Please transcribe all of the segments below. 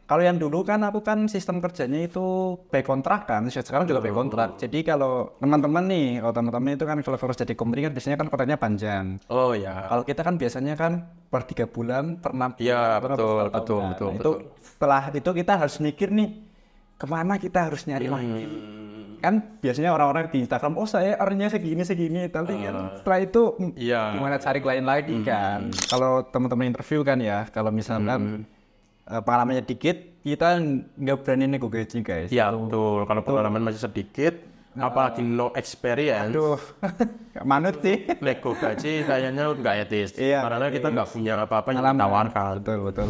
Kalau yang dulu kan aku kan sistem kerjanya itu by kontrak kan, sekarang juga by kontrak. Jadi kalau teman-teman itu kan kalau harus jadi company kan biasanya kan kontraknya panjang. Oh ya. Kalau kita kan biasanya kan per 3 bulan, per 6 bulan. Iya, per betul, per betul, tahunan. betul, Nah, betul. setelah itu kita harus mikir nih, kemana kita harus nyari lagi. Kan biasanya orang-orang di Instagram, oh saya earn-nya segini, tapi kan setelah itu Iya. gimana cari klien lagi kan. Kalau teman-teman interview kan ya, kalau misalkan pengalamannya dikit, kita nggak berani nego gaji guys. Iya, betul. Kalau pengalaman masih sedikit, apalagi no experience, Aduh, nggak manut sih. nego gaji kayaknya nggak etis. Iya, Karena kita nggak punya apa-apa yang Pengalaman. ditawarkan. Betul.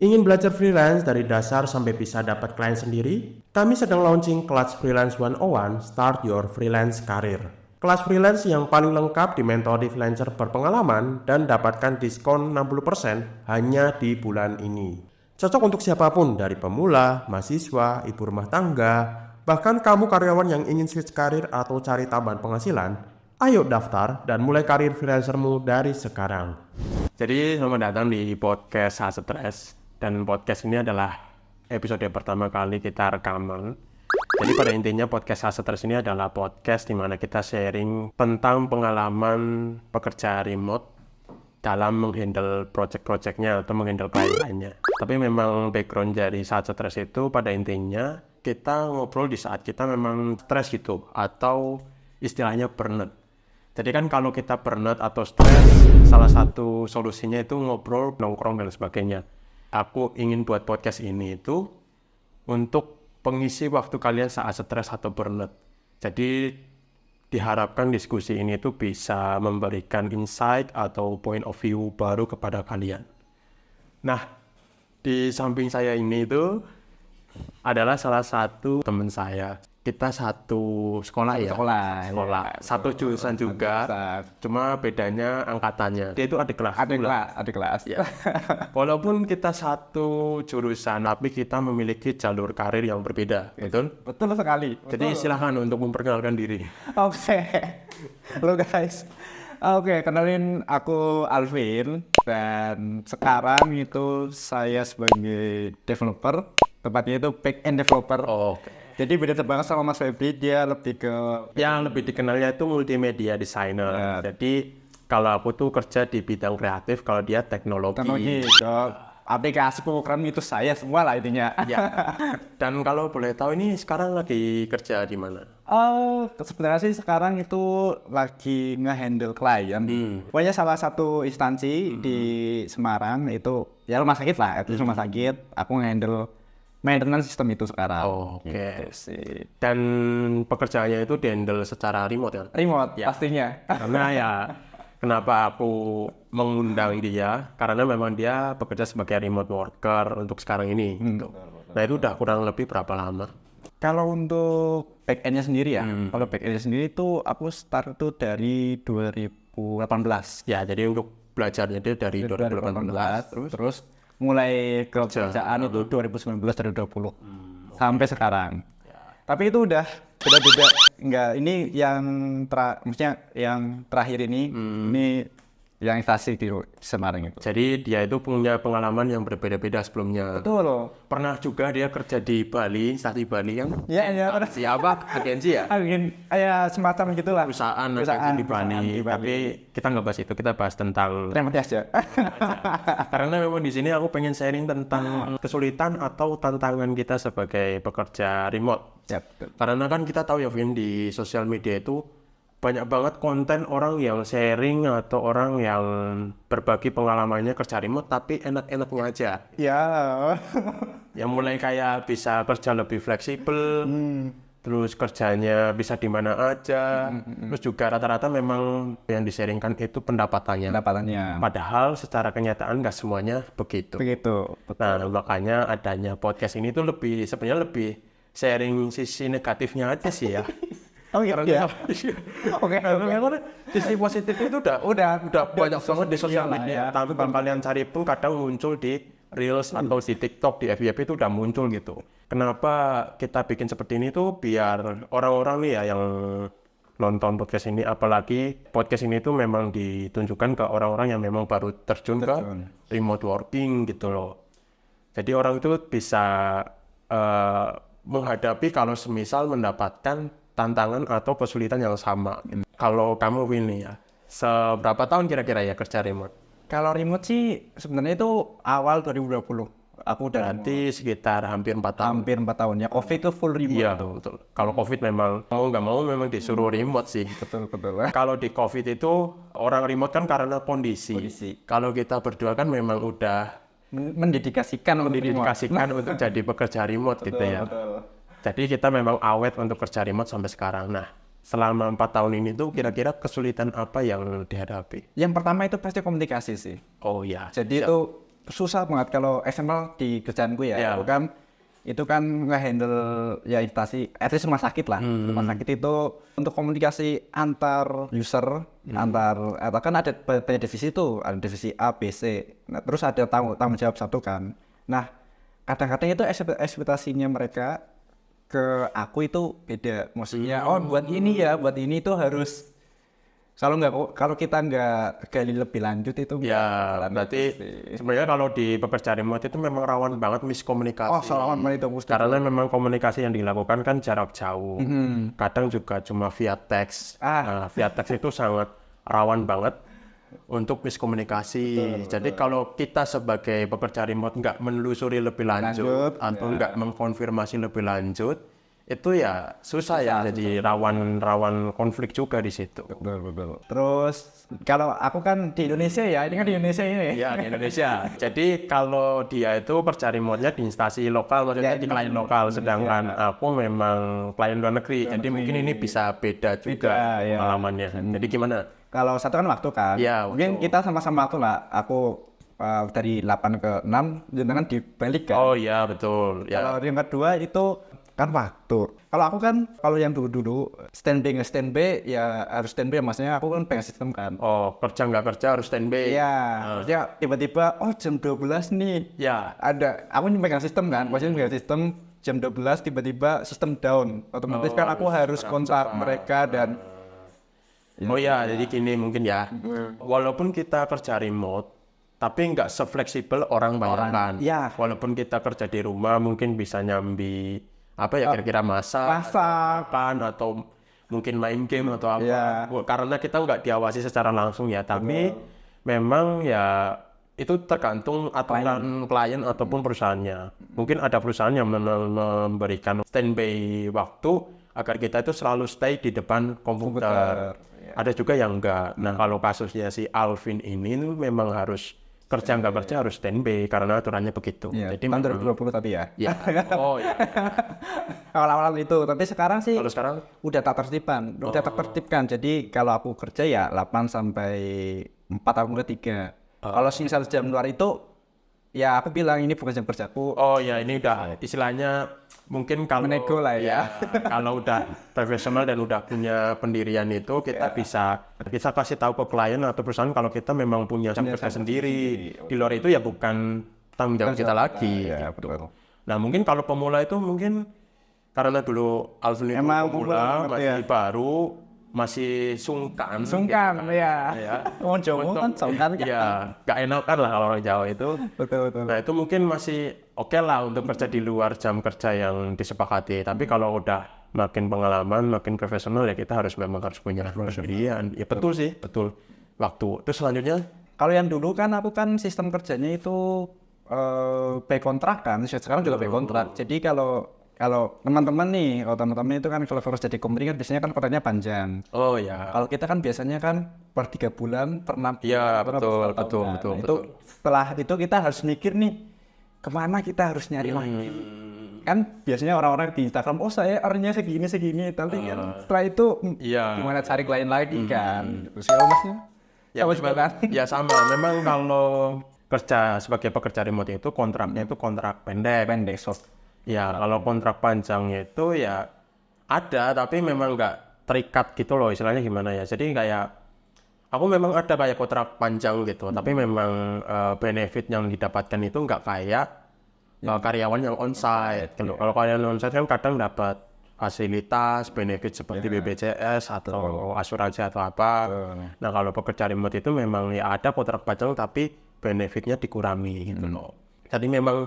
Ingin belajar freelance dari dasar sampai bisa dapat klien sendiri? Kami sedang launching kelas Freelance 101 Start Your Freelance Career. Kelas freelance yang paling lengkap dimentori freelancer berpengalaman dan dapatkan diskon 60% hanya di bulan ini. Cocok untuk siapapun dari pemula, mahasiswa, ibu rumah tangga, bahkan kamu karyawan yang ingin switch karir atau cari tambahan penghasilan. Ayo daftar dan mulai karir freelancermu dari sekarang. Jadi selamat datang di podcast Stres, dan podcast ini adalah episode pertama kali kita rekaman. Jadi pada intinya podcast Stres ini adalah podcast di mana kita sharing tentang pengalaman pekerja remote dalam menghandle project-projectnya atau menghandle klien-kliennya. Tapi memang background dari Stres itu pada intinya kita ngobrol di saat kita memang stres gitu atau istilahnya burnout. Jadi kan kalau kita burnout atau stres, salah satu solusinya itu ngobrol, nongkrong, dan sebagainya. Aku ingin buat podcast ini itu untuk pengisi waktu kalian saat stres atau burnout. Jadi diharapkan diskusi ini itu bisa memberikan insight atau point of view baru kepada kalian. Nah, di samping saya ini itu adalah salah satu teman saya. Kita satu sekolah ya? Sekolah. Satu jurusan juga, cuma bedanya angkatannya. Dia itu adik kelas. Adik kelas. Ya. Walaupun kita satu jurusan, tapi kita memiliki jalur karir yang berbeda, betul? Betul sekali. Jadi silakan untuk memperkenalkan diri. Oke. Halo guys. Oke, kenalin aku Alvin dan sekarang itu saya sebagai developer, tepatnya itu back end developer. Oke. Jadi beda banget sama Mas Febri, dia lebih ke Yang lebih dikenalnya itu multimedia designer. Jadi kalau aku tuh kerja di bidang kreatif, kalau dia teknologi. aplikasi program itu saya semua lah intinya. Ya. Dan kalau boleh tahu ini sekarang lagi kerja di mana? Sebenarnya sih sekarang itu lagi nge-handle klien. Pokoknya salah satu instansi di Semarang itu ya rumah sakit lah, itu rumah sakit. Aku nge-handle maintenance sistem itu sekarang. Oke. Gitu sih. Dan pekerjaannya itu di-handle secara remote ya? Remote Ya. pastinya. Karena ya kenapa aku mengundang dia, karena memang dia bekerja sebagai remote worker untuk sekarang ini. Gitu. Nah itu udah kurang lebih berapa lama? Kalau untuk back end-nya sendiri ya, kalau back end-nya sendiri itu aku start tuh dari 2018. Ya jadi untuk belajarnya dia dari 2018 terus mulai kerjaan itu 2019-2020 sampai sekarang. Tapi itu udah beda-beda. Enggak, ini yang maksudnya yang terakhir ini yang instansi di Semarang itu. Jadi dia itu punya pengalaman yang berbeda-beda sebelumnya. Betul loh. Pernah juga dia kerja di Bali, instansi Bali yang Ya. siapa? Agensi ya? Ya semacam gitulah. Perusahaan di Bali. Tapi kita nggak bahas itu, kita bahas tentang Terima kasih. karena memang di sini aku pengen sharing tentang kesulitan atau tantangan kita sebagai pekerja remote. Ya, betul. Karena kan kita tahu ya Vin, di sosial media itu banyak banget konten orang yang sharing atau orang yang berbagi pengalamannya kerja remote tapi enak-enaknya aja. Ya. Yang mulai kayak bisa kerja lebih fleksibel, terus kerjanya bisa di mana aja, terus juga rata-rata memang yang di-sharingkan itu pendapatannya. Padahal secara kenyataan nggak semuanya begitu. Begitu. Nah makanya adanya podcast ini tuh sebenarnya lebih sharing sisi negatifnya aja sih ya. Oh iya. Oke. Karena sisi positif itu udah banyak banget di sosial media. Tapi kalau kalian cari pun kadang muncul di Reels atau di TikTok, di FYP itu udah muncul gitu. Kenapa kita bikin seperti ini tuh biar orang-orang nih ya yang nonton podcast ini, apalagi podcast ini tuh memang ditunjukkan ke orang-orang yang memang baru terjun ke remote working gitu loh. Jadi orang itu bisa menghadapi kalau semisal mendapatkan tantangan atau kesulitan yang sama. Kalau kamu Winnie ya, seberapa tahun kira-kira ya kerja remote? Kalau remote sih sebenarnya itu awal 2020. Aku udah Berarti sekitar hampir 4 tahun. hampir 4 tahun ya. COVID itu full remote. Iya, betul. Kalau COVID memang mau nggak mau memang disuruh remote sih. Betul. Kalau di COVID itu orang remote kan karena kondisi. Kalau kita berdua kan memang udah Mendedikasikan untuk remote. didedikasikan untuk jadi pekerja remote gitu ya. Jadi kita memang awet untuk kerja remote sampai sekarang. Nah, selama 4 tahun ini tuh kira-kira kesulitan apa yang dihadapi? Yang pertama itu pasti komunikasi sih. Oh ya. Jadi itu susah banget kalau eksternal di kerjaanku ya. Iya. Itu kan nge-handle ya instansi, at least rumah sakit lah. Rumah sakit itu untuk komunikasi antar user, atau kan ada banyak divisi itu, ada divisi A, B, C. Nah, terus ada tanggung jawab satu kan. Nah, kadang-kadang itu ekspektasinya mereka ke aku itu beda. Maksudnya, buat ini itu harus kalau kita nggak gali lebih lanjut itu Ya, berarti sebenarnya kalau di pekerja remote itu memang rawan banget miskomunikasi. rawan itu Karena memang komunikasi yang dilakukan kan jarak jauh. Kadang juga cuma via teks. Nah, via teks itu sangat rawan banget untuk miskomunikasi. Jadi kalau kita sebagai pekerja remote nggak menelusuri lebih lanjut atau nggak mengkonfirmasi lebih lanjut, itu ya susah ya. Jadi rawan konflik juga di situ. Betul. Terus kalau aku kan di Indonesia ya, ini kan di Indonesia ini. Ya, di Indonesia. Jadi kalau dia itu kerja remote-nya di instansi lokal, maksudnya di klien lokal, sedangkan aku memang klien luar negeri. Jadi mungkin ini bisa beda juga pengalamannya. Jadi gimana? Kalau satu kan waktu kan. Ya, mungkin kita sama-sama waktu lah. Aku dari 8 ke 6, jangan dibalik kan. Oh iya, betul. Ya. Kalau yang kedua itu kan waktu. Kalau aku kan, kalau yang dulu standby ya harus standby, maksudnya aku kan pengen sistem kan. Oh, kerja nggak kerja harus standby. Iya, maksudnya tiba-tiba jam 12 nih. Ya. Aku pegang sistem kan, maksudnya pegang sistem jam 12 tiba-tiba sistem down. Otomatis kan aku harus kontak mereka dan Oh ya, jadi gini mungkin ya. Walaupun kita kerja remote, tapi nggak sefleksibel orang bayangkan. Iya. Walaupun kita kerja di rumah, mungkin bisa nyambi apa ya kira-kira masak kan, atau mungkin main game atau apa. Iya. Karena kita nggak diawasi secara langsung ya. Tapi memang ya itu tergantung aturan klien ataupun perusahaannya. Mungkin ada perusahaan yang memberikan standby waktu agar kita itu selalu stay di depan komputer. Ada juga yang enggak. Nah, kalau kasusnya si Alvin ini memang harus kerja nggak kerja harus standby karena aturannya begitu. ya, Jadi tahun 2020 tapi ya. ya. Oh ya. Awal-awal itu, tapi sekarang sih Kalau sekarang udah tak tertibkan. Jadi kalau aku kerja ya 8 sampai 4 tahun ketiga. Kalau misal jam luar itu ya aku bilang ini bukan jam kerjaku. oh ya ini udah istilahnya mungkin kalau Menego lah ya. kalau udah profesional dan udah punya pendirian itu kita bisa kasih tahu ke klien atau perusahaan kalau kita memang punya jam kerja sendiri. Di luar itu ya bukan tanggung jawab kita lagi. Ya, gitu. betul. Nah mungkin kalau pemula itu mungkin karena dulu Alvin itu Emang pemula pemula, masih baru, masih sungkan. Ya. Oh, Jawa kan sungkan kan. Ya, gak enak kan lah kalau orang Jawa itu. Betul. Nah itu mungkin masih oke lah untuk kerja di luar jam kerja yang disepakati. Tapi kalau udah makin pengalaman, makin profesional ya kita memang harus punya pendirian. Ya betul sih, betul. Waktu. Terus selanjutnya? Kalau yang dulu kan aku kan sistem kerjanya itu by kontrak kan. Sekarang juga by kontrak. Jadi kalau teman-teman itu kan kalau harus jadi company kan biasanya kan kontraknya panjang. Oh ya. Kalau kita kan biasanya kan per 3 bulan, per 6 bulan. Iya per betul. Itu setelah itu kita harus mikir nih kemana kita harus nyari lagi. Kan biasanya orang-orang di Instagram, saya earn-nya segini, tapi kan setelah itu gimana cari klien lagi kan. Terus ya masnya? Ya sama. Memang kalau kerja sebagai pekerja remote itu kontraknya itu kontrak pendek. Soft. Ya kalau kontrak panjangnya itu ya ada, tapi memang nggak terikat gitu loh, istilahnya gimana ya. Jadi kayak aku memang ada kayak kontrak panjang gitu, tapi memang benefit yang didapatkan itu nggak kayak karyawan yang onsite. Kalau karyawan onsite kan kadang dapat fasilitas, benefit seperti BPJS atau asuransi atau apa. Nah kalau pekerja remote itu memang ya ada kontrak panjang tapi benefitnya dikurangi gitu loh. Jadi memang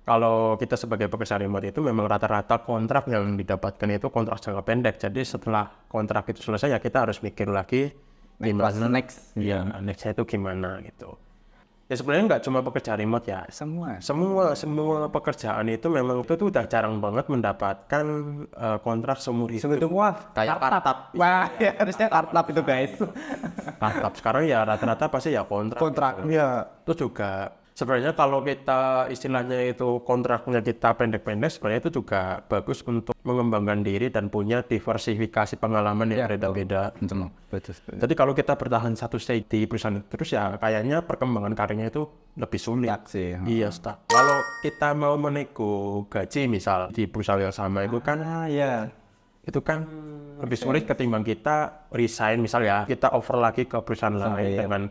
kalau kita sebagai pekerja remote itu memang rata-rata kontrak yang didapatkan itu kontrak jangka pendek. Jadi setelah kontrak itu selesai ya kita harus mikir lagi gimana next. ya nextnya itu gimana gitu. Ya sebenarnya nggak cuma pekerja remote ya. Semua pekerjaan itu memang itu tuh udah jarang banget mendapatkan kontrak seumur hidup. Wah, Kayak startup. Wah, ya harusnya startup itu guys. Startup sekarang ya rata-rata pasti ya kontrak. Iya. Itu juga sebenarnya kalau kita istilahnya itu kontraknya kita pendek-pendek, sebenarnya itu juga bagus untuk mengembangkan diri dan punya diversifikasi pengalaman yang beda-beda. Betul. Jadi kalau kita bertahan satu stay di perusahaan itu terus ya kayaknya perkembangan karirnya itu lebih sulit. Sih. Iya, stuck. Kalau kita mau menego gaji misal di perusahaan yang sama itu kan itu kan lebih sulit ketimbang kita resign misal ya, kita offer lagi ke perusahaan lain dengan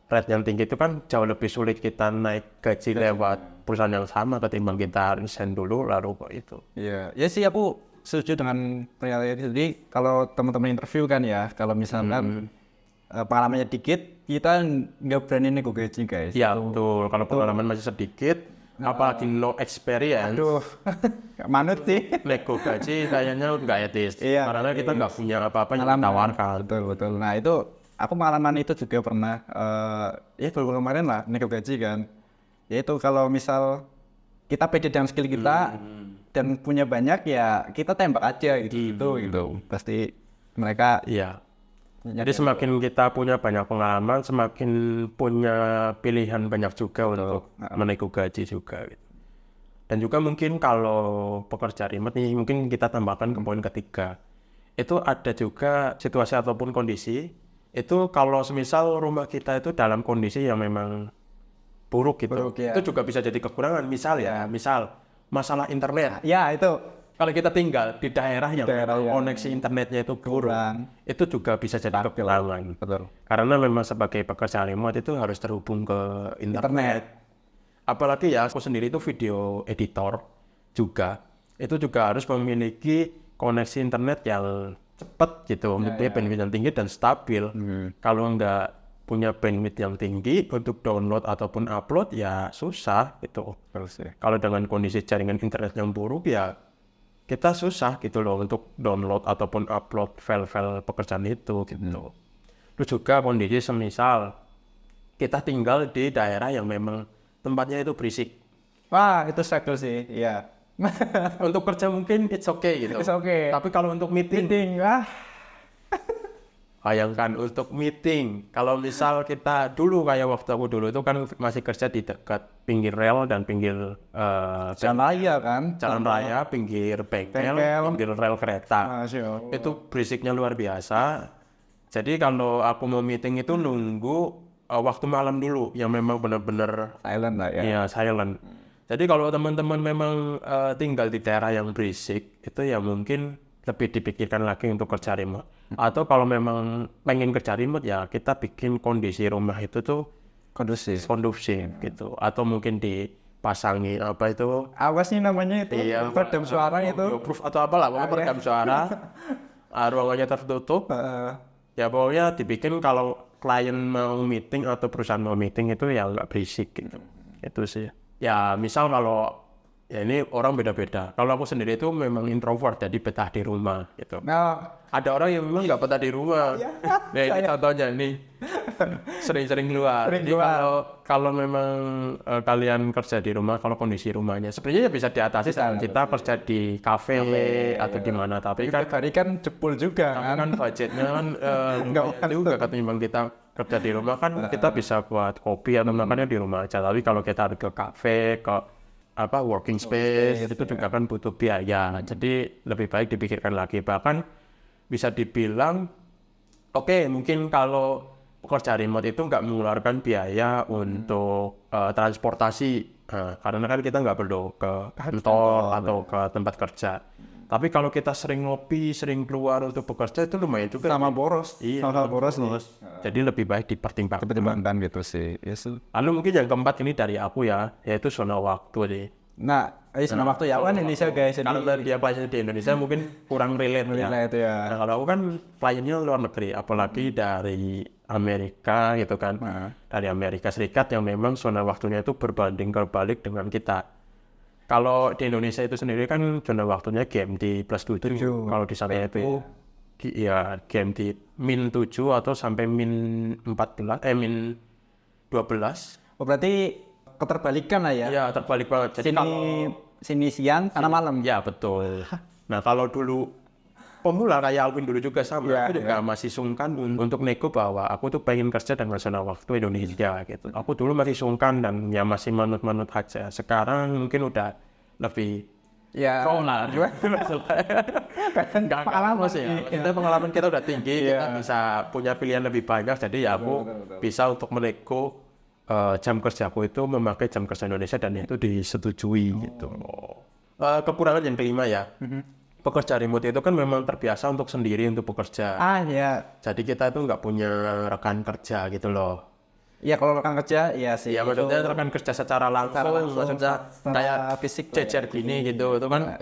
rate yang tinggi itu kan jauh lebih sulit kita naik gaji lewat perusahaan yang sama ketimbang kita resign dulu lalu kok itu. Iya, ya sih aku setuju dengan pernyataan ini. Jadi kalau teman-teman interview kan ya, kalau misalkan pengalamannya dikit, kita nggak berani nego gaji guys. Iya betul, kalau pengalaman masih sedikit, apalagi no experience. Aduh, nggak manut sih. Nego gaji kayaknya nggak etis, Iya, karena kita nggak punya apa-apa yang ditawarkan. Betul. Nah itu aku pengalaman itu juga pernah. Ya baru kemarin lah nego gaji kan. Yaitu kalau misal kita pede dengan skill kita dan punya banyak ya kita tembak aja gitu. Pasti mereka Iya. Jadi semakin kita punya banyak pengalaman, semakin punya pilihan banyak juga untuk menego gaji juga. Gitu. Dan juga mungkin kalau pekerja remote nih, mungkin kita tambahkan ke poin ketiga. Itu ada juga situasi ataupun kondisi, itu kalau semisal rumah kita itu dalam kondisi yang memang buruk gitu, itu juga bisa jadi kekurangan. Misal masalah internet. Ya itu. Kalau kita tinggal di daerah yang koneksi internetnya itu kurang, itu juga bisa jadi kekurangan. Betul. Karena memang sebagai pekerja remote itu harus terhubung ke internet. Apalagi ya aku sendiri itu video editor juga, itu juga harus memiliki koneksi internet yang cepat gitu, mempunyai bandwidth yang tinggi dan stabil. Kalau nggak punya bandwidth yang tinggi untuk download ataupun upload ya susah gitu. Kalau dengan kondisi jaringan internet yang buruk ya kita susah gitu loh untuk download ataupun upload file-file pekerjaan itu gitu. Terus juga kondisi semisal kita tinggal di daerah yang memang tempatnya itu berisik. Wah itu struggle sih, iya. Untuk kerja mungkin it's okay gitu. It's okay. Tapi kalau untuk meeting bayangkan untuk meeting, kalau misal kita dulu kayak waktu aku dulu itu kan masih kerja di dekat pinggir rel dan pinggir jalan raya kan? Jalan raya, pinggir bengkel, pinggir rel kereta. Itu berisiknya luar biasa. Jadi kalau aku mau meeting itu nunggu waktu malam dulu yang memang benar-benar silent lah ya. Iya, silent. Jadi kalau teman-teman memang tinggal di daerah yang berisik, itu ya mungkin lebih dipikirkan lagi untuk kerja remote. Atau kalau memang pengen kerja remote ya kita bikin kondisi rumah itu tuh kondusif gitu. Atau mungkin dipasangi apa itu? Awas nih namanya itu. Iya, peredam suara itu. Proof atau apalah, pokoknya peredam suara. Ruangannya tertutup. Ya pokoknya dibikin kalau klien mau meeting atau perusahaan mau meeting itu ya nggak berisik gitu. Itu sih. Ya misal kalau ya ini orang beda-beda. Kalau aku sendiri itu memang introvert, jadi betah di rumah gitu. Ada orang yang memang nggak betah di rumah. Nah ini contohnya nih, sering-sering keluar. Jadi kalau memang kalian kerja di rumah, kalau kondisi rumahnya sebenarnya bisa diatasi dengan kita kerja di kafe atau di mana. Tapi kan hari kan jebol juga kan budgetnya kan nggak juga ketimbang kita kerja di rumah kan kita bisa buat kopi atau makannya di rumah aja. Tapi kalau kita harus ke kafe, ke working space itu juga kan butuh biaya. Jadi lebih baik dipikirkan lagi. Bahkan bisa dibilang mungkin kalau pekerja remote itu nggak mengeluarkan biaya untuk transportasi karena kan kita nggak perlu ke kantor atau ke tempat kerja. Tapi kalau kita sering ngopi, sering keluar untuk bekerja itu lumayan juga. Sama boros. Iya, sama boros. Jadi lebih baik dipertimbangkan gitu sih. Yes. Lalu mungkin yang keempat ini dari aku ya, yaitu zona waktu nih. Nah, setengah waktu ya kan Indonesia guys. Kalau dia pelayan di Indonesia mungkin kurang relate ya. Itu ya. Nah, kalau aku kan kliennya luar negeri, apalagi dari Amerika gitu kan, dari Amerika Serikat yang memang zona waktunya itu berbanding terbalik dengan kita. Kalau di Indonesia itu sendiri kan zona waktunya GMT plus 7. Kalau di sana itu ya GMT min 7 atau sampai min 14, min 12. Oh, berarti keterbalikan lah ya. Ya terbalik banget. Jadi Sini siang, karena malam. Ya betul. Nah kalau dulu pemula kayak Alvin dulu juga sama, aku juga masih sungkan untuk nego bahwa aku tuh pengen kerja dengan zona waktu Indonesia gitu. Aku dulu masih sungkan dan ya masih manut-manut aja. Sekarang mungkin udah lebih lah. Enggak pengalaman sih ya. Kita pengalaman kita udah tinggi, kita bisa punya pilihan lebih banyak. Jadi ya aku bisa untuk menego jam kerjaku itu memakai jam kerja Indonesia dan itu disetujui gitu. Kekurangan yang kelima ya. Pekerja remote itu kan memang terbiasa untuk sendiri untuk bekerja. Jadi kita itu nggak punya rekan kerja gitu loh. Iya kalau rekan kerja ya sih. Ya maksudnya rekan kerja secara langsung, maksudnya kayak fisik cecer gini gitu. Itu kan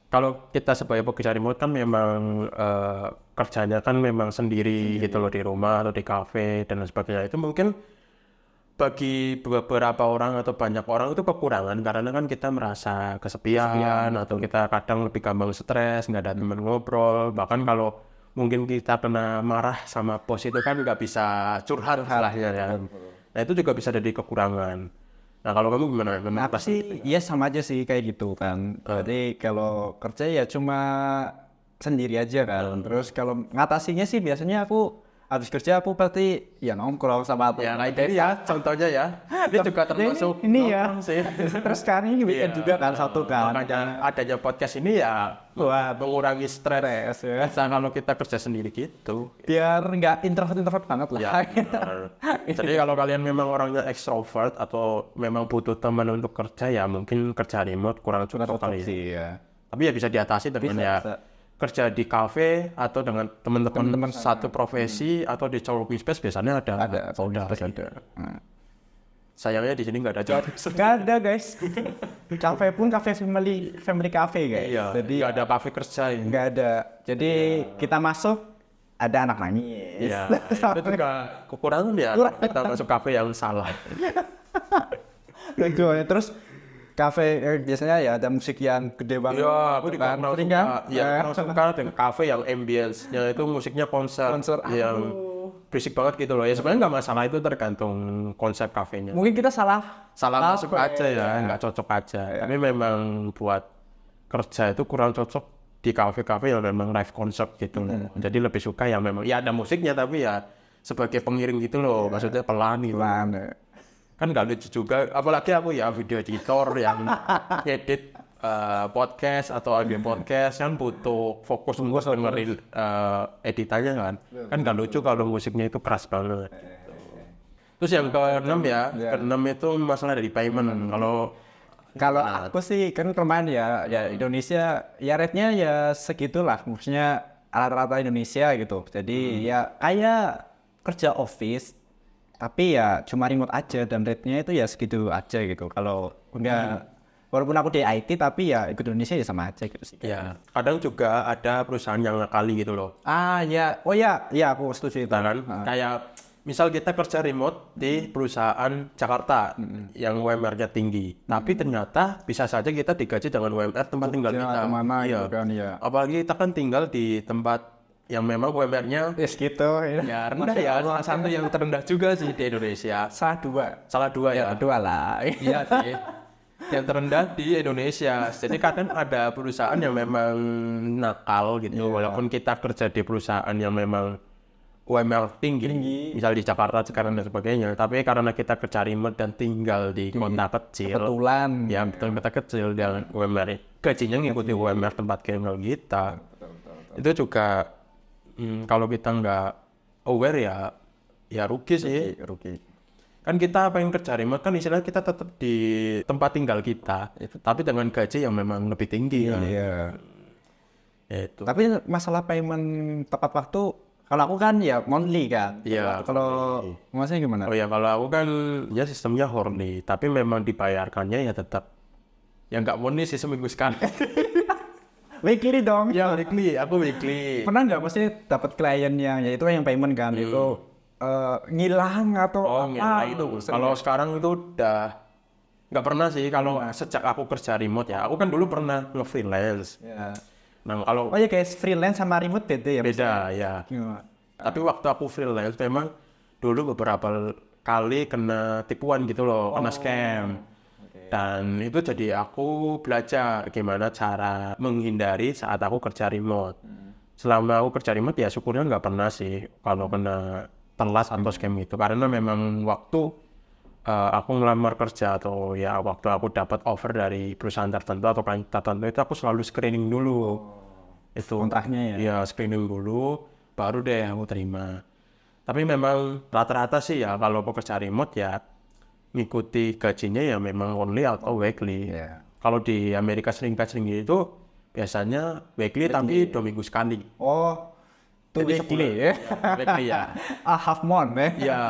kalau kita sebagai pekerja remote kan memang kerjanya kan memang sendiri gitu loh di rumah atau di kafe dan sebagainya. Itu mungkin bagi beberapa orang atau banyak orang itu kekurangan karena kan kita merasa kesepian atau kita kadang lebih gampang stres, nggak ada teman ngobrol. Bahkan kalau mungkin kita kena marah sama bos itu kan nggak bisa curhat salahnya ya. Nah itu juga bisa jadi kekurangan. Nah kalau kamu gimana? Apa sih? Iya sama aja sih kayak gitu kan. Jadi kalau kerja ya cuma sendiri aja kan. Terus kalau ngatasinya sih biasanya aku habis kerja aku pasti ya nongkrong sama teman. Ya kayak gini ya contohnya ya. Ini juga termasuk ini ya. Sih. Terus sekarang ini weekend juga kan satu kan. Makanya adanya podcast ini ya mengurangi stres ya. Kalau kita kerja sendiri gitu. Biar nggak introvert banget lah. Ya, jadi kalau kalian memang orangnya extrovert atau memang butuh teman untuk kerja ya mungkin kerja remote kurang cocok kali sih ya. Tapi ya bisa diatasi dengan ya kerja di kafe atau dengan teman-teman satu profesi atau di co-working space biasanya ada. Sayangnya di sini nggak ada job. Nggak ada guys. Kafe pun kafe family cafe guys. Iya. Jadi nggak ada kafe kerja ini. Nggak ada. Jadi kita masuk ada anak nangis. Iya. Itu juga kekurangan ya. Kita masuk kafe yang salah. Terus kafe biasanya ya ada musik yang gede banget. Iya, aku juga pernah suka. Iya, pernah suka dengan kafe yang ambience-nya itu musiknya konser yang berisik banget gitu loh. Ya sebenarnya nggak masalah, itu tergantung konsep kafenya. Mungkin kita salah masuk aja ya, nggak cocok aja. Tapi memang buat kerja itu kurang cocok di kafe-kafe yang memang live concert gitu loh. Jadi lebih suka yang memang ya ada musiknya tapi ya sebagai pengiring gitu loh. Maksudnya pelan gitu. Kan nggak lucu juga, apalagi aku ya video editor yang edit podcast atau audio podcast kan butuh fokus dengerin editannya kan nggak lucu kalau musiknya itu keras banget. Terus yang keenam keenam itu masalah dari payment. Kalau aku sih kan kemarin ya Indonesia ya rate-nya ya segitulah, maksudnya rata-rata Indonesia gitu. Jadi ya kayak kerja office tapi ya cuma remote aja dan rate-nya itu ya segitu aja gitu. Kalau enggak walaupun aku di IT tapi ya ikut Indonesia ya sama aja gitu sih. Ya, kadang juga ada perusahaan yang ngakali gitu loh. Ya. Oh ya aku setuju itu. Kan? Kayak misal kita kerja remote di perusahaan Jakarta yang UMR-nya tinggi, tapi ternyata bisa saja kita digaji dengan UMR tempat tinggal kita. Mana gitu kan ya. Apalagi kita kan tinggal di tempat yang memang UMR-nya gitu ya rendah ya, salah satu yang terendah juga sih di Indonesia. Salah dua ya. Dua lah. Iya sih. Yang terendah di Indonesia. Jadi kadang ada perusahaan yang memang nakal gitu. Walaupun kita kerja di perusahaan yang memang UMR tinggi. Misal di Jakarta sekarang dan sebagainya. Tapi karena kita kerja remote dan tinggal di kota kecil. Kebetulan. Ya betul, kota kecil dan UMR gajinya ngikuti UMR tempat tinggal kita. Itu juga kalau kita nggak aware ya rugi sih. Rugi. Kan kita pengen kerja remote kan istilahnya kita tetap di tempat tinggal kita, tapi dengan gaji yang memang lebih tinggi. Iya. Itu. Tapi masalah payment tepat waktu, kalau aku kan ya monthly kan. Iya. Kalau masnya gimana? Oh ya kalau aku kan ya sistemnya hourly, tapi memang dibayarkannya ya tetap Ya nggak murni sih, seminggu sekali. Weekly dong. Ya weekly, aku weekly. Pernah nggak mesti dapat klien yang ya itu yang payment kan itu ngilang atau Oh, apa ngilang. itu? Kalau sekarang itu udah nggak pernah sih. Kalau sejak aku kerja remote ya, aku kan dulu pernah nge-freelance. Ya. Nah, kalau Oh ya kayak freelance sama remote beda ya? beda ya. Iya. Tapi waktu aku freelance memang dulu beberapa kali kena tipuan gitu loh, kena scam. Dan itu jadi aku belajar gimana cara menghindari saat aku kerja remote. Selama aku kerja remote ya syukurnya nggak pernah sih kalau kena telas atau scam itu. Karena memang waktu aku ngelamar kerja atau ya waktu aku dapat offer dari perusahaan tertentu atau klien tertentu itu aku selalu screening dulu. Itu Kontraknya ya? Iya, screening dulu, baru deh aku terima. Tapi memang rata-rata sih ya kalau pekerja remote ya ngikuti gajinya ya memang only atau weekly. Iya. Kalau di Amerika Serikat sendiri itu biasanya weekly tapi 2 minggu sekali. Oh, itu Jadi weekly sebulan- ya? Weekly ya. Half month ya? Ya,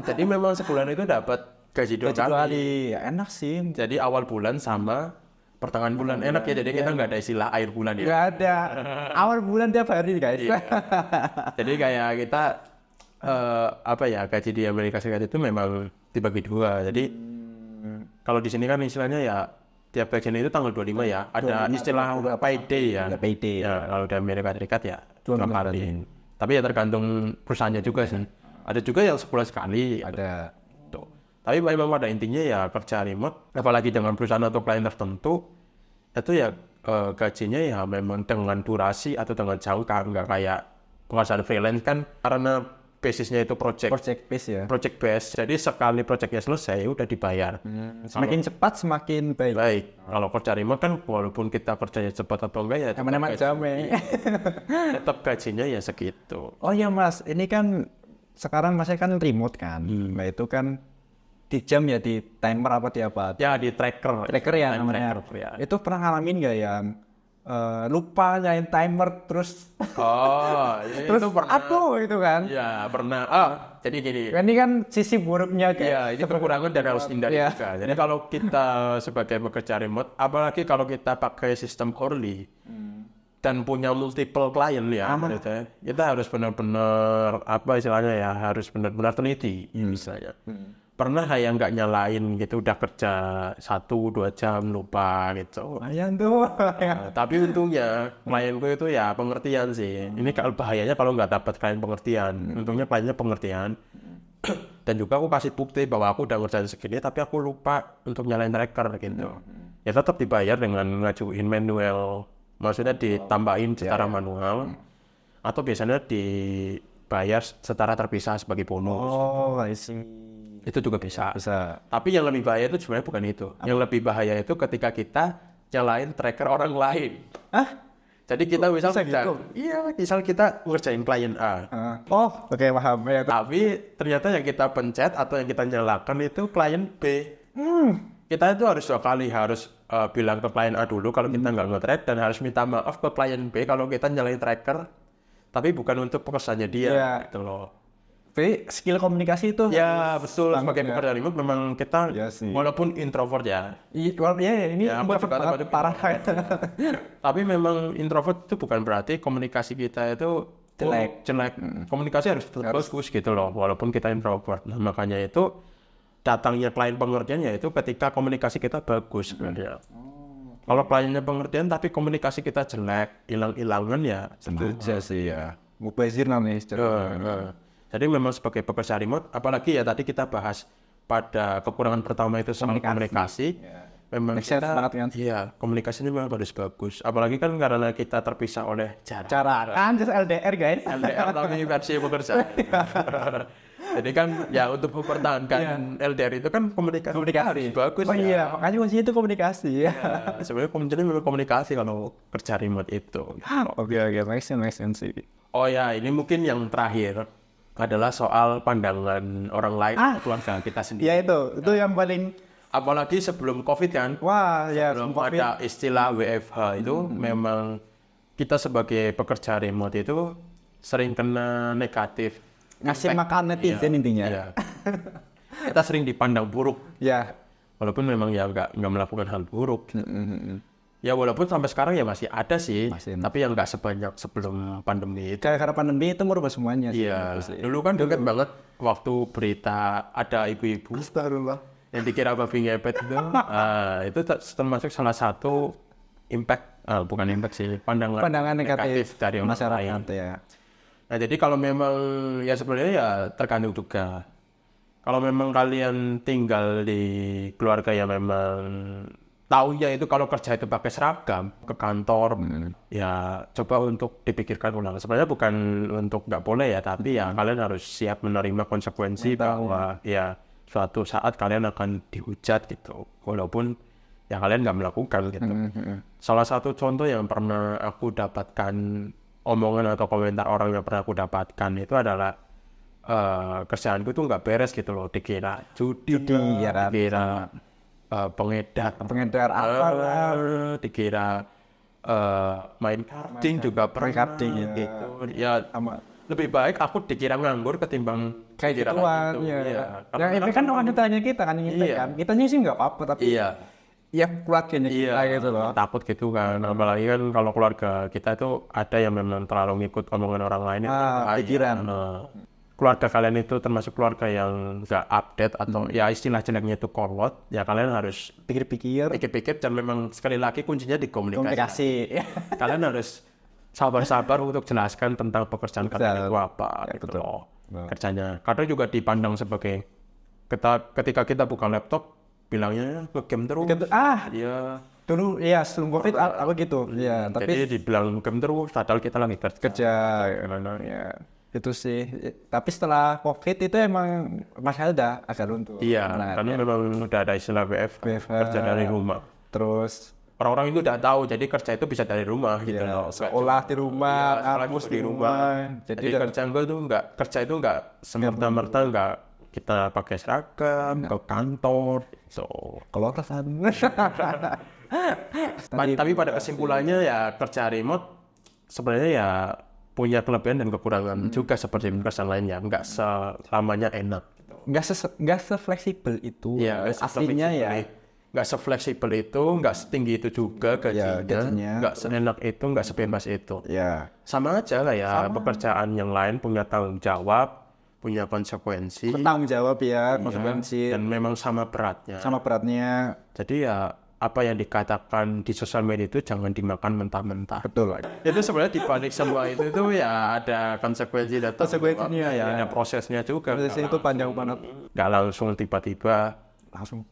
jadi memang sebulan itu dapat gaji 2 Gaji kali. kali. Ya, enak sih. Jadi awal bulan sama pertengahan bulan enak ya. Jadi kita nggak ada istilah akhir bulan ya. Nggak ada. Awal bulan tiap hari guys. Jadi kayak kita apa ya, gaji di Amerika Serikat itu memang dibagi dua. Jadi kalau di sini kan istilahnya ya tiap gajian itu tanggal 25 ya. Ada istilah payday ya. Ada payday. Ya, kalau di Amerika Serikat ya Dua dua minggu kali. Tapi ya tergantung perusahaannya juga sih. Ada juga yang sebulan sekali. Ada. Tuh. Tapi memang pada intinya ya kerja remote, apalagi dengan perusahaan atau klien tertentu, itu ya gajinya ya memang dengan durasi atau dengan jangka, nggak kayak pekerjaan freelance kan karena basisnya itu project Base ya. base. Jadi sekali projectnya selesai udah dibayar. Semakin cepat semakin baik. Baik, kalau kerja remote kan walaupun kita kerjanya cepat atau enggak ya Teman-teman jam ya. tetap gajinya ya segitu. Oh ya mas, ini kan sekarang masnya kan remote kan. Nah itu kan di jam ya, di timer apa di apa? Ya di tracker. Tracker ya Time namanya. tracker, ya. Itu pernah ngalamin nggak yang lupa nyalain timer terus Oh, terus itu pernah. aduh itu kan? Ya pernah. Jadi gini. Ini kan sisi buruknya kayak Ya, ini kekurangan dan harus hindari Iya. juga. Jadi kalau kita sebagai pekerja remote, apalagi kalau kita pakai sistem hourly dan punya multiple klien ya, gitu ya, kita harus benar-benar apa istilahnya ya, harus benar-benar teliti misalnya. Pernah kayak nggak nyalain gitu, udah kerja 1-2 jam lupa gitu. lumayan tuh. Nah, tapi untungnya klienku itu ya pengertian sih. Ini kalau bahayanya kalau nggak dapat klien pengertian. Untungnya kliennya pengertian. Dan juga aku kasih bukti bahwa aku udah ngerjain segini tapi aku lupa untuk nyalain tracker gitu. Ya tetap dibayar dengan ngajuin manual. Maksudnya ditambahin secara manual. Atau biasanya dibayar secara terpisah sebagai bonus. Oh, I see. Itu juga bisa. Bisa. Tapi yang lebih bahaya itu sebenarnya bukan itu. Yang lebih bahaya itu ketika kita nyalain tracker orang lain. Hah? Jadi kita misal Bisa gitu? iya, misal kita ngerjain klien A. Oh, oke paham ya. Tapi ternyata yang kita pencet atau yang kita nyalakan itu klien B. Kita itu harus 2 kali, harus bilang ke klien A dulu kalau kita nggak nge-track dan harus minta maaf ke klien B kalau kita nyalain tracker. Tapi bukan untuk pekerjaannya dia, Iya. gitu loh. Jadi skill komunikasi itu Ya betul, sebagai ya. pekerja remote memang kita Iya sih. walaupun introvert ya, ini Ya, buat aku juga parah. tapi memang introvert itu bukan berarti komunikasi kita itu jelek. Komunikasi harus tetap bagus gitu loh, walaupun kita introvert. Nah, makanya itu datangnya klien pengertian ya itu ketika komunikasi kita bagus sebenarnya. Kalau kliennya pengertian tapi komunikasi kita jelek, hilang-hilangan ya. Bisa sih ya. Mubazir namanya. Jadi memang sebagai pekerja remote, apalagi ya tadi kita bahas pada kekurangan pertama itu soal komunikasi. Memang Make sense banget kan? iya, komunikasinya memang harus bagus. Apalagi kan karena kita terpisah oleh jarak. Cara kan just LDR guys. LDR tapi versi pekerja. Jadi kan ya untuk mempertahankan LDR itu kan komunikasi harus bagus. Oh iya, makanya kuncinya itu komunikasi ya. Ya, sebenarnya kuncinya memang komunikasi kalau kerja remote itu. Oke, make sense sih. Oh ya, ini mungkin yang terakhir adalah soal pandangan orang lain keluarga kita sendiri. Ya itu yang paling Apalagi sebelum COVID kan, wah ya belum ada istilah WFH itu memang kita sebagai pekerja remote itu sering kena negatif. ngasih makan netizen intinya. Iya. Kita sering dipandang buruk Ya. walaupun memang ya nggak melakukan hal buruk. Ya walaupun sampai sekarang ya masih ada sih, tapi yang nggak sebanyak sebelum pandemi itu. Karena pandemi itu merubah semuanya sih. Iya, dulu kan dekat banget waktu berita ada ibu-ibu yang dikira babi ngepet itu termasuk salah satu bukan impact sih, Pandangan negatif dari orang masyarakat lain. ya. Nah jadi kalau memang ya sebenarnya ya tergantung juga. Kalau memang kalian tinggal di keluarga yang memang tahunya itu kalau kerja itu pakai seragam ke kantor, ya coba untuk dipikirkan ulang. Sebenarnya bukan untuk nggak boleh ya, tapi ya kalian harus siap menerima konsekuensi bahwa ya suatu saat kalian akan dihujat gitu, walaupun ya kalian nggak melakukan gitu. Salah satu contoh yang pernah aku dapatkan omongan atau komentar orang yang pernah aku dapatkan itu adalah kerjaanku tuh nggak beres gitu loh, dikira judi ya kan? dikira pengedar apa dikira main karting juga pernah gitu. Ya lebih baik aku dikira nganggur ketimbang kayak dikira gituan gitu. ya. Yang ini kan wanitanya kita kan kitanya sih nggak apa-apa, tapi ya keluarganya kita gitu loh. Takut gitu kan, apalagi kan kalau keluarga kita itu ada yang memang terlalu ngikut omongan orang lain. Pikiran. Keluarga kalian itu termasuk keluarga yang nggak update atau ya istilah jeleknya itu kolot, ya kalian harus pikir-pikir dan memang sekali lagi kuncinya di komunikasi. Kalian harus sabar-sabar untuk jelaskan tentang pekerjaan kalian itu apa gitu loh. Kerjanya kadang juga dipandang sebagai ketika kita buka laptop bilangnya nge-game terus. Ya dulu ya sebelum COVID aku gitu ya, tapi jadi dibilang game terus padahal kita lagi kerja ya. Itu sih, tapi setelah COVID itu emang masalah udah agak runtuh. Iya, karena memang udah ada istilah WFH, kerja dari rumah. Terus orang-orang itu udah tahu, jadi kerja itu bisa dari rumah gitu loh. Sekolah di rumah, kampus di rumah. Jadi kerja itu nggak semerta-merta nggak kita pakai seragam ke kantor. Kalau kesan. Tapi pada kesimpulannya ya kerja remote sebenarnya ya punya kelebihan dan kekurangan juga seperti pekerjaan lainnya, nggak selamanya enak. Nggak se-fleksibel itu. Ya, aslinya ya. Nggak se-fleksibel itu, nggak setinggi itu juga gajinya, nggak seenak itu, nggak sebebas itu. Ya. Sama aja lah ya, pekerjaan yang lain punya tanggung jawab, punya konsekuensi. Bertanggung jawab ya, konsekuensi. Dan memang sama beratnya. Jadi ya apa yang dikatakan di sosial media itu jangan dimakan mentah-mentah. Betul. Itu sebenarnya dibalik semua itu ya ada konsekuensi dan konsekuensinya ya. Ada prosesnya juga. Prosesnya itu panjang banget. Nggak langsung tiba-tiba langsung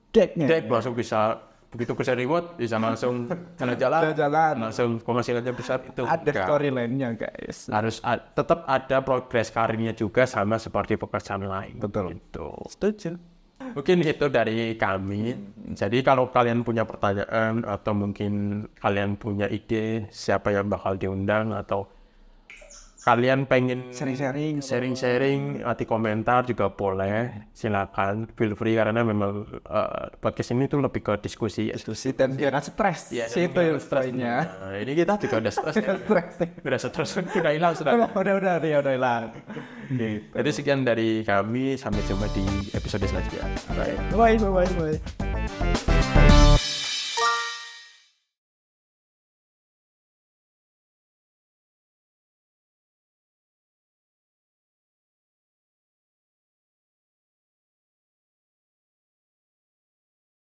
langsung bisa begitu kerja remote bisa langsung jalan-jalan langsung penghasilannya besar itu. Ada storyline-nya guys. Harus tetap ada progres karirnya juga sama seperti pekerjaan lain. Betul. Gitu. Setuju. Mungkin itu dari kami. Jadi kalau kalian punya pertanyaan atau mungkin kalian punya ide siapa yang bakal diundang atau kalian pengen sharing di komentar juga boleh, silakan feel free karena memang podcast ini tuh lebih ke diskusi dan jangan stres. Ya, itu yang stresnya. Nah, ini kita juga udah stres. Udah stres, udah hilang sudah. Udah hilang. Jadi sekian dari kami, sampai jumpa di episode selanjutnya. Bye.